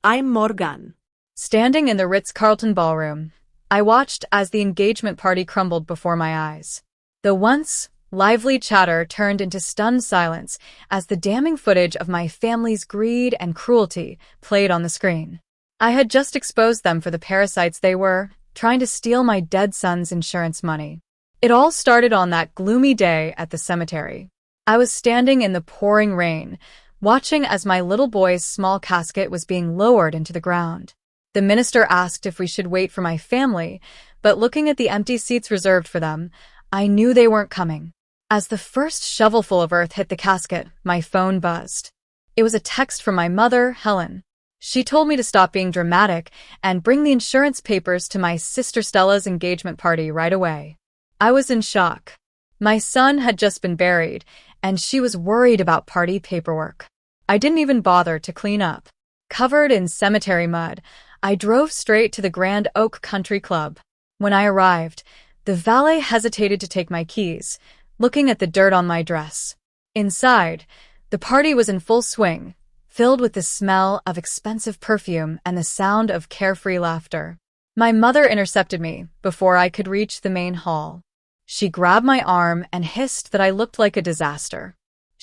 I'm Morgan. Standing in the Ritz-Carlton ballroom, I watched as the engagement party crumbled before my eyes. The once lively chatter turned into stunned silence as the damning footage of my family's greed and cruelty played on the screen. I had just exposed them for the parasites they were, trying to steal my dead son's insurance money. It all started on that gloomy day at the cemetery. I was standing in the pouring rain, watching as my little boy's small casket was being lowered into the ground. The minister asked if we should wait for my family, but looking at the empty seats reserved for them, I knew they weren't coming. As the first shovelful of earth hit the casket, my phone buzzed. It was a text from my mother, Helen. She told me to stop being dramatic and bring the insurance papers to my sister Stella's engagement party right away. I was in shock. My son had just been buried, and she was worried about party paperwork. I didn't even bother to clean up. Covered in cemetery mud, I drove straight to the Grand Oak Country Club. When I arrived, the valet hesitated to take my keys, looking at the dirt on my dress. Inside, the party was in full swing, filled with the smell of expensive perfume and the sound of carefree laughter. My mother intercepted me before I could reach the main hall. She grabbed my arm and hissed that I looked like a disaster.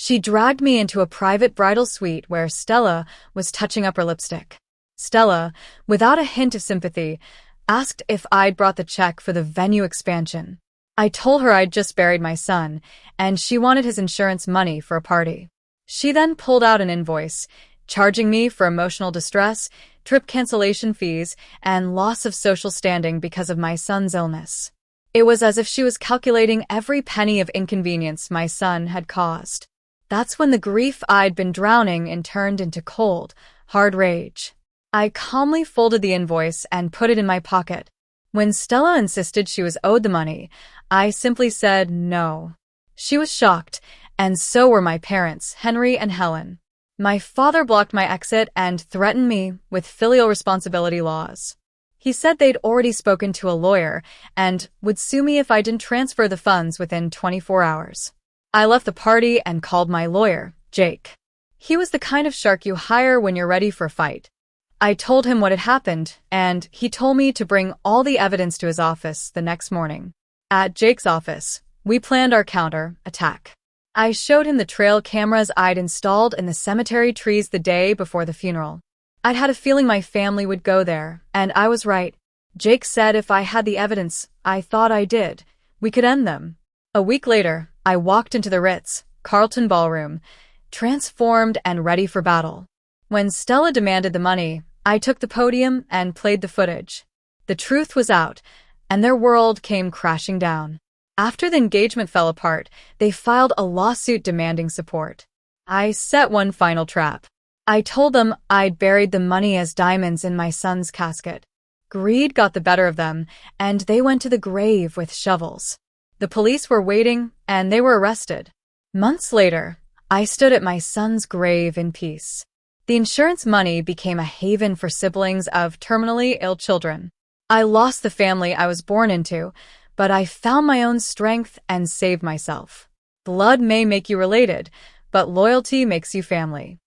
She dragged me into a private bridal suite where Stella was touching up her lipstick. Stella, without a hint of sympathy, asked if I'd brought the check for the venue expansion. I told her I'd just buried my son, and she wanted his insurance money for a party. She then pulled out an invoice, charging me for emotional distress, trip cancellation fees, and loss of social standing because of my son's illness. It was as if she was calculating every penny of inconvenience my son had caused. That's when the grief I'd been drowning in turned into cold, hard rage. I calmly folded the invoice and put it in my pocket. When Stella insisted she was owed the money, I simply said no. She was shocked, and so were my parents, Henry and Helen. My father blocked my exit and threatened me with filial responsibility laws. He said they'd already spoken to a lawyer and would sue me if I didn't transfer the funds within 24 hours. I left the party and called my lawyer, Jake. He was the kind of shark you hire when you're ready for a fight. I told him what had happened, and he told me to bring all the evidence to his office the next morning. At Jake's office, we planned our counter-attack. I showed him the trail cameras I'd installed in the cemetery trees the day before the funeral. I'd had a feeling my family would go there, and I was right. Jake said if I had the evidence, I thought I did, we could end them. A week later, I walked into the Ritz-Carlton ballroom, transformed and ready for battle. When Stella demanded the money, I took the podium and played the footage. The truth was out, and their world came crashing down. After the engagement fell apart, they filed a lawsuit demanding support. I set one final trap. I told them I'd buried the money as diamonds in my son's casket. Greed got the better of them, and they went to the grave with shovels. The police were waiting, and they were arrested. Months later, I stood at my son's grave in peace. The insurance money became a haven for siblings of terminally ill children. I lost the family I was born into, but I found my own strength and saved myself. Blood may make you related, but loyalty makes you family.